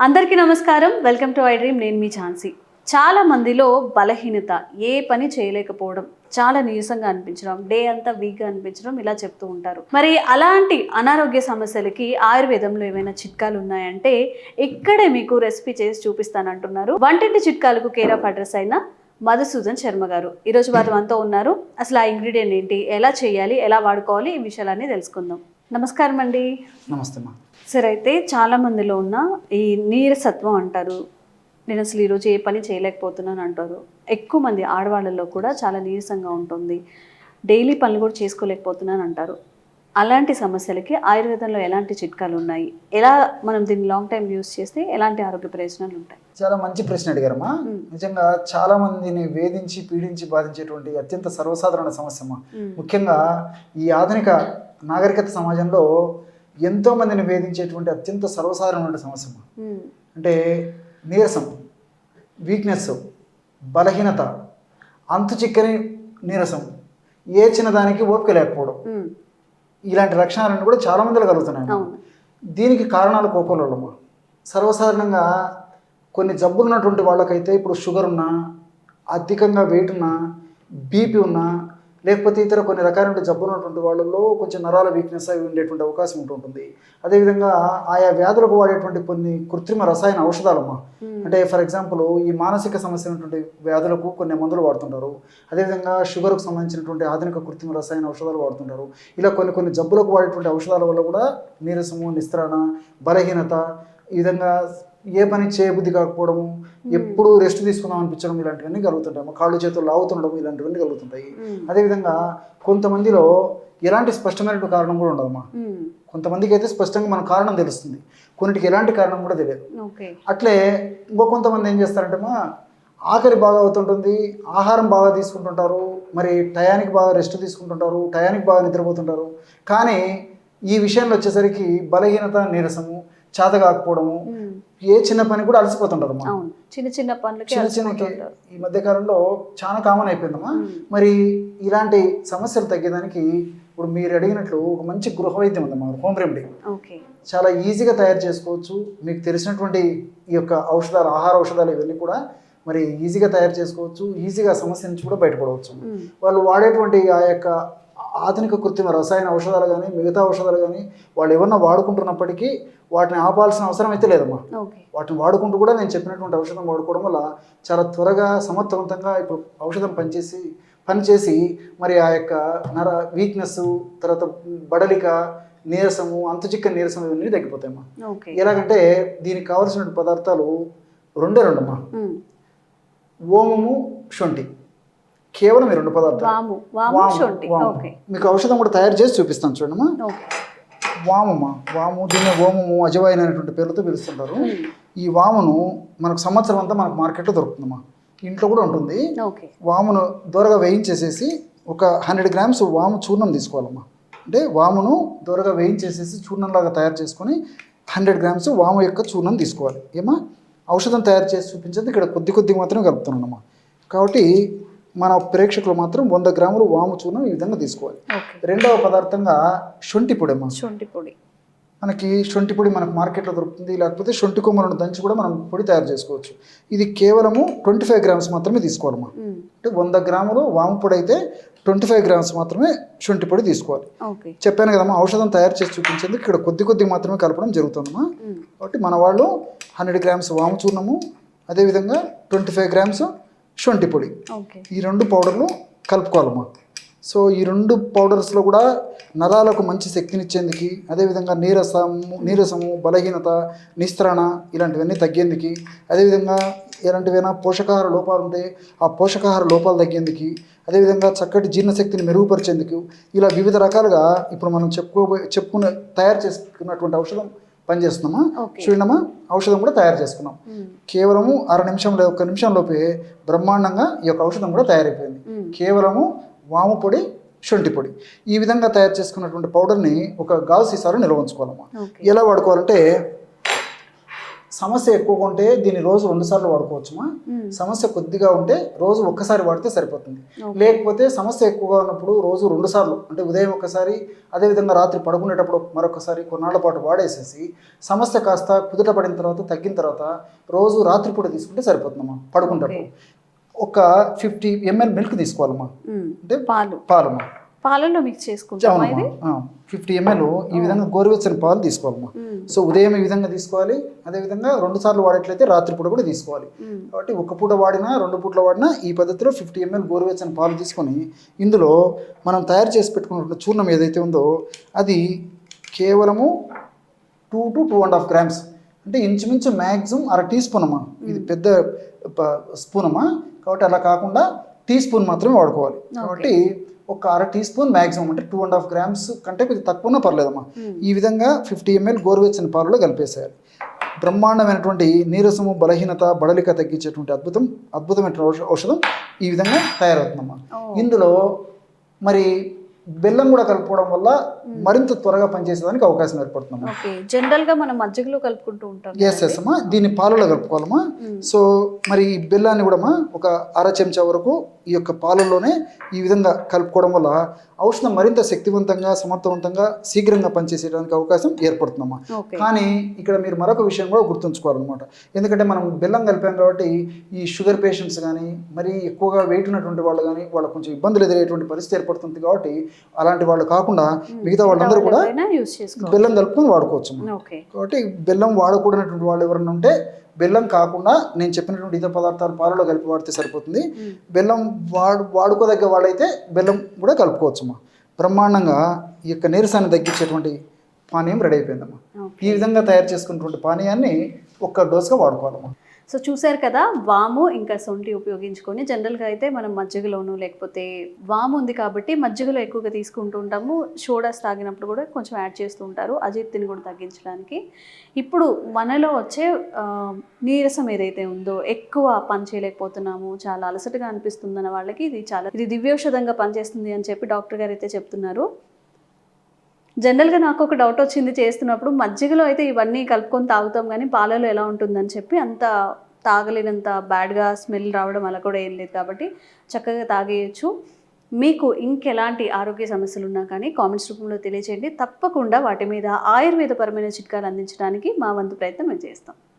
అందరికీ నమస్కారం. Welcome to I dream. నేను మీ ఝాన్సీ. చాలా మందిలో బలహీనత, ఏ పని చేయలేకపోవడం, చాలా నీరసంగా అనిపించడం, డే అంతా వీక్గా అనిపించడం ఇలా చెప్తూ ఉంటారు. మరి అలాంటి అనారోగ్య సమస్యలకి ఆయుర్వేదంలో ఏమైనా చిట్కాలు ఉన్నాయంటే ఇక్కడే మీకు రెసిపీ చేసి చూపిస్తానంటున్నారు వంటింటి చిట్కాలకు కేర్ ఆఫ్ అడ్రస్ అయిన మధుసూదన్ శర్మ గారు. ఈరోజు వారు మనతో ఉన్నారు. అసలు ఆ ఇంగ్రీడియంట్ ఏంటి, ఎలా చేయాలి, ఎలా వాడుకోవాలి, ఈ విషయాలన్నీ తెలుసుకుందాం. నమస్కారం అండి. నమస్తే అమ్మా. సరే, అయితే చాలా మందిలో ఉన్న ఈ నీరసత్వం అంటారు, నేను అసలు ఈరోజు ఏ పని చేయలేకపోతున్నాను అంటారు. ఎక్కువ మంది ఆడవాళ్ళలో కూడా చాలా నీరసంగా ఉంటుంది, డైలీ పనులు కూడా చేసుకోలేకపోతున్నాను అంటారు. అలాంటి సమస్యలకి ఆయుర్వేదంలో ఎలాంటి చిట్కాలు ఉన్నాయి, ఎలా మనం దీన్ని లాంగ్ టైం యూస్ చేస్తే ఎలాంటి ఆరోగ్య ప్రయోజనాలు ఉంటాయి? చాలా మంచి ప్రశ్న అడిగారమ్మా. నిజంగా చాలా మందిని వేధించి పీడించి బాధించేటువంటి అత్యంత సర్వసాధారణ సమస్య అమ్మా. ముఖ్యంగా ఈ ఆధునిక నాగరికత సమాజంలో ఎంతో మందిని వేధించేటువంటి అత్యంత సర్వసాధారణమైన సమస్య అమ్మా. అంటే నీరసం, వీక్నెస్, బలహీనత, అంతు చిక్కని నీరసం, ఏ చిన్నదానికి ఓపిక లేకపోవడం, ఇలాంటి లక్షణాలన్నీ కూడా చాలా మందిలో కలుగుతున్నాయి. దీనికి కారణాలు కోకోలమ్మా. సర్వసాధారణంగా కొన్ని జబ్బులు ఉన్నటువంటి వాళ్ళకైతే ఇప్పుడు షుగర్ ఉన్నా, అధికంగా వెయిట్ ఉన్నా, బీపీ ఉన్నా, లేకపోతే ఇతర కొన్ని రకాలైన జబ్బులు ఉన్నటువంటి వాళ్ళలో కొంచెం నరాల వీక్నెస్ అవి ఉండేటువంటి అవకాశం ఉంటుంటుంది. అదేవిధంగా ఆయా వ్యాధులకు వాడేటువంటి కొన్ని కృత్రిమ రసాయన ఔషధాలమ్మా. అంటే ఫర్ ఎగ్జాంపుల్ ఈ మానసిక సమస్య ఉన్నటువంటి వ్యాధులకు కొన్ని మందులు వాడుతుంటారు. అదేవిధంగా షుగర్కు సంబంధించినటువంటి ఆధునిక కృత్రిమ రసాయన ఔషధాలు వాడుతుంటారు. ఇలా కొన్ని జబ్బులకు వాడేటువంటి ఔషధాల వల్ల కూడా నీరసము, నిస్త్రాణ, బలహీనత, ఈ విధంగా ఏ పని చేయబుద్ధి కాకపోవడము, ఎప్పుడు రెస్ట్ తీసుకుందాం అనిపించడం, ఇలాంటివన్నీ కలుగుతుంటాయి. కాళ్ళు చేతులు లాగుతుండడం, ఇలాంటివన్నీ కలుగుతుంటాయి. అదేవిధంగా కొంతమందిలో ఎలాంటి స్పష్టమైన కారణం కూడా ఉండదమ్మా. కొంతమందికి అయితే స్పష్టంగా మన కారణం తెలుస్తుంది, కొన్నిటికి ఎలాంటి కారణం కూడా తెలియదు. అట్లే కొంతమంది ఏం చేస్తారంటే ఆకలి బాగా అవుతుంటుంది, ఆహారం బాగా తీసుకుంటుంటారు, మరి టయానికి బాగా రెస్ట్ తీసుకుంటుంటారు, టయానికి బాగా నిద్రపోతుంటారు. కానీ ఈ విషయంలో వచ్చేసరికి బలహీనత, నీరసము, చేత కాకపోవడము, ఏ చిన్న పని కూడా అలసిపోతుంటారు. చిన్న చిన్నకి ఈ మధ్య కాలంలో చాలా కామన్ అయిపోయిందమ్మా. మరి ఇలాంటి సమస్యలు తగ్గేదానికి ఇప్పుడు మీరు అడిగినట్లు ఒక మంచి గృహ వైద్యం ఉందమ్మా, హోమ్ రెమెడీ. చాలా ఈజీగా తయారు చేసుకోవచ్చు. మీకు తెలిసినటువంటి ఈ యొక్క ఔషధాలు, ఆహార ఔషధాలు ఇవన్నీ కూడా మరి ఈజీగా తయారు చేసుకోవచ్చు. ఈజీగా సమస్య నుంచి కూడా బయటపడవచ్చు. వాళ్ళు వాడేటువంటి ఆ యొక్క ఆధునిక కృత్రిమ రసాయన ఔషధాలు కానీ, మిగతా ఔషధాలు కానీ వాళ్ళు ఏమన్నా వాడుకుంటున్నప్పటికీ వాటిని ఆపాల్సిన అవసరం అయితే లేదమ్మా. వాటిని వాడుకుంటూ కూడా నేను చెప్పినటువంటి ఔషధం వాడుకోవడం వల్ల చాలా త్వరగా సమర్థవంతంగా ఇప్పుడు ఔషధం పనిచేసి మరి ఆ యొక్క వీక్నెస్, తర్వాత బడలిక, నీరసము, అంతుచిక్క నీరసం ఇవన్నీ తగ్గిపోతాయమ్మా. ఎలాగంటే దీనికి కావాల్సిన పదార్థాలు రెండమ్మా. ఓమము, శొంఠి, కేవలం ఈ 2 పదార్థాలు. మీకు ఔషధం కూడా తయారు చేసి చూపిస్తాను చూడమ్మా. వాము, దీన్ని ఓమము, అజవాయిన్ అనేటువంటి పేర్లతో పిలుస్తుంటారు. ఈ వామును మనకు సంవత్సరం అంతా మనకు మార్కెట్లో దొరుకుతుందమ్మా, ఇంట్లో కూడా ఉంటుంది. వామును దూరగా వేయించేసేసి ఒక 100 గ్రామ్స్ వాము చూర్ణం తీసుకోవాలమ్మా. అంటే వామును దూరగా వేయించేసేసి చూర్ణంలాగా తయారు చేసుకొని 100 గ్రామ్స్ వాము యొక్క చూర్ణం తీసుకోవాలి. ఏమా ఔషధం తయారు చేసి చూపించేది ఇక్కడ కొద్ది మాత్రమే కలుపుతున్నానమ్మా. కాబట్టి మన ప్రేక్షకులు మాత్రం 100 గ్రాములు వాము చూర్ణం ఈ విధంగా తీసుకోవాలి. రెండవ పదార్థంగా శొంఠి పొడి అమ్మా. శొంఠి పొడి మనకు మార్కెట్లో దొరుకుతుంది. లేకపోతే శొంఠి కొమ్మలను దంచి కూడా మనం పొడి తయారు చేసుకోవచ్చు. ఇది కేవలము 25 గ్రామ్స్ మాత్రమే తీసుకోవాలమ్మా. అంటే 100 గ్రాములు వాము పొడి అయితే 25 గ్రామ్స్ మాత్రమే శొంఠి పొడి తీసుకోవాలి. చెప్పాను కదమ్మా, ఔషధం తయారు చేసి చూపించేందుకు ఇక్కడ కొద్ది మాత్రమే కలపడం జరుగుతుందమ్మా. కాబట్టి మన వాళ్ళు 100 గ్రామ్స్ వాము చూర్ణము, అదేవిధంగా 25 గ్రామ్స్ శొంఠి పొడి, ఈ 2 పౌడర్లు కలుపుకోవాలమ్మా. సో ఈ 2 పౌడర్స్లో కూడా నరాలకు మంచి శక్తినిచ్చేందుకు, అదేవిధంగా నీరసము, బలహీనత, నిస్త్రాణ ఇలాంటివన్నీ తగ్గేందుకు, అదేవిధంగా ఎలాంటివైనా పోషకాహార లోపాలు ఉంటే ఆ పోషకాహార లోపాలు తగ్గేందుకు, అదేవిధంగా చక్కటి జీర్ణశక్తిని మెరుగుపరిచేందుకు, ఇలా వివిధ రకాలుగా ఇప్పుడు మనం తయారు చేసుకున్నటువంటి ఔషధం పనిచేస్తున్నామా. చూడమ్మా, ఔషధం కూడా తయారు చేసుకున్నాం. కేవలము 1 నిమిషంలోపే బ్రహ్మాండంగా ఈ యొక్క ఔషధం కూడా తయారైపోయింది. కేవలము వాము పొడి, శొంఠి పొడి ఈ విధంగా తయారు చేసుకున్నటువంటి పౌడర్ని ఒక గాజు సీసాలో నిల్వ ఉంచుకోవాలమ్మా. ఎలా వాడుకోవాలంటే సమస్య ఎక్కువగా ఉంటే దీన్ని రోజు 2 సార్లు వాడుకోవచ్చుమా. సమస్య కొద్దిగా ఉంటే రోజు ఒక్కసారి వాడితే సరిపోతుంది. లేకపోతే సమస్య ఎక్కువగా ఉన్నప్పుడు రోజు 2 సార్లు, అంటే ఉదయం ఒకసారి, అదేవిధంగా రాత్రి పడుకునేటప్పుడు మరొకసారి కొన్నాళ్ల పాటు వాడేసేసి సమస్య కాస్త కుదుట పడిన తర్వాత, తగ్గిన తర్వాత రోజు రాత్రిపూట తీసుకుంటే సరిపోతుందమ్మా. పడుకునేటప్పుడు ఒక 50 ml మిల్క్ తీసుకోవాలమ్మా, అంటే పాలమ్మా. పాలలో మిక్స్ చేసుకుంటాం. 50 ml ఈ విధంగా గోరువెచ్చని పాలు తీసుకోవాలమ్మా. సో ఉదయం ఈ విధంగా తీసుకోవాలి, అదేవిధంగా 2 సార్లు వాడేట్లయితే రాత్రిపూట కూడా తీసుకోవాలి. కాబట్టి ఒక పూట వాడినా 2 పూటలు వాడినా ఈ పద్ధతిలో 50 ml గోరువెచ్చని పాలు తీసుకొని ఇందులో మనం తయారు చేసి పెట్టుకున్న చూర్ణం ఏదైతే ఉందో అది కేవలము 2 to 2.5 grams, అంటే ఇంచుమించు మ్యాక్సిమం 1/2 టీ స్పూన్ అమ్మా. ఇది పెద్ద స్పూన్ అమ్మా, కాబట్టి అలా కాకుండా టీ స్పూన్ మాత్రమే వాడుకోవాలి. కాబట్టి ఒక 1/2 టీ స్పూన్ మ్యాక్సిమం, అంటే 2.5 grams కంటే కొంచెం తక్కువనా పర్లేదమ్మా. ఈ విధంగా 50 ml గోరువెచ్చని పాలలో కలిపేసేయాలి. బ్రహ్మాండమైనటువంటి నీరసము, బలహీనత, బడలిక తగ్గించేటువంటి అద్భుతమైన ఔషధం ఈ విధంగా తయారవుతుందమ్మా. ఇందులో మరి బెల్లం కూడా కలుపుకోవడం వల్ల మరింత త్వరగా పనిచేసేదానికి అవకాశం ఏర్పడుతుందమ్మా. జనరల్ గా మనం మజ్జిగలో కలుపుకుంటూ ఉంటాం. ఎస్ అమ్మా, దీన్ని పాలలో కలుపుకోవాలమ్మా. సో మరి ఈ బెల్లాన్ని కూడా ఒక 1/2 చెంచా వరకు ఈ యొక్క పాలల్లోనే ఈ విధంగా కలుపుకోవడం వల్ల ఔషధం మరింత శక్తివంతంగా, సమర్థవంతంగా, శీఘ్రంగా పనిచేసేయడానికి అవకాశం ఏర్పడుతుందమ్మా. కానీ ఇక్కడ మీరు మరొక విషయం కూడా గుర్తుంచుకోవాలన్నమాట. ఎందుకంటే మనం బెల్లం కలిపాం కాబట్టి ఈ షుగర్ పేషెంట్స్ కానీ, మరి ఎక్కువగా వెయిట్ ఉన్నటువంటి వాళ్ళు కానీ, వాళ్ళకు కొంచెం ఇబ్బందులు ఎదురయ్యేటువంటి పరిస్థితి ఏర్పడుతుంది. కాబట్టి అలాంటి వాళ్ళు కాకుండా మిగతా వాళ్ళందరూ కూడా బెల్లం కలుపుకొని వాడుకోవచ్చు. కాబట్టి బెల్లం వాడకూడనటువంటి వాళ్ళు ఎవరైనా ఉంటే బెల్లం కాకుండా నేను చెప్పినటువంటి ఇతర పదార్థాలు పాలలో కలిపి వాడితే సరిపోతుంది. బెల్లం వాడుకోదగ్గ వాళ్ళైతే బెల్లం కూడా కలుపుకోవచ్చమ్మా. బ్రహ్మాండంగా ఈ యొక్క నీరసాన్ని తగ్గించేటువంటి పానీయం రెడీ అయిపోయిందమ్మా. ఈ విధంగా తయారు చేసుకున్నటువంటి పానీయాన్ని ఒక్క డోస్గా వాడుకోవాలమ్మా. సో చూసారు కదా, వాము ఇంకా సొంటి ఉపయోగించుకొని జనరల్గా అయితే మనం మజ్జిగలోను, లేకపోతే వాము ఉంది కాబట్టి మజ్జిగలో ఎక్కువగా తీసుకుంటూ ఉంటాము. సోడాస్ తాగినప్పుడు కూడా కొంచెం యాడ్ చేస్తూ ఉంటారు అజీర్తిని కూడా తగ్గించడానికి. ఇప్పుడు మనలో వచ్చే నీరసం ఏదైతే ఉందో, ఎక్కువ పని చేయలేకపోతున్నాము, చాలా అలసటగా అనిపిస్తుందన్న వాళ్ళకి ఇది దివ్యౌషధంగా పనిచేస్తుంది అని చెప్పి డాక్టర్ గారు అయితే చెప్తున్నారు. జనరల్గా నాకు ఒక డౌట్ వచ్చింది చేస్తున్నప్పుడు, మజ్జిగలో అయితే ఇవన్నీ కలుపుకొని తాగుతాం కానీ పాలలో ఎలా ఉంటుందని చెప్పి అంత తాగలేనంత బ్యాడ్గా స్మెల్ రావడం అలా కూడా ఏం లేదు. కాబట్టి చక్కగా తాగేయచ్చు. మీకు ఇంకెలాంటి ఆరోగ్య సమస్యలు ఉన్నా కానీ కామెంట్స్ రూపంలో తెలియచేయండి. తప్పకుండా వాటి మీద ఆయుర్వేదపరమైన చిట్కాలు అందించడానికి మా వంతు ప్రయత్నం మేము చేస్తాం.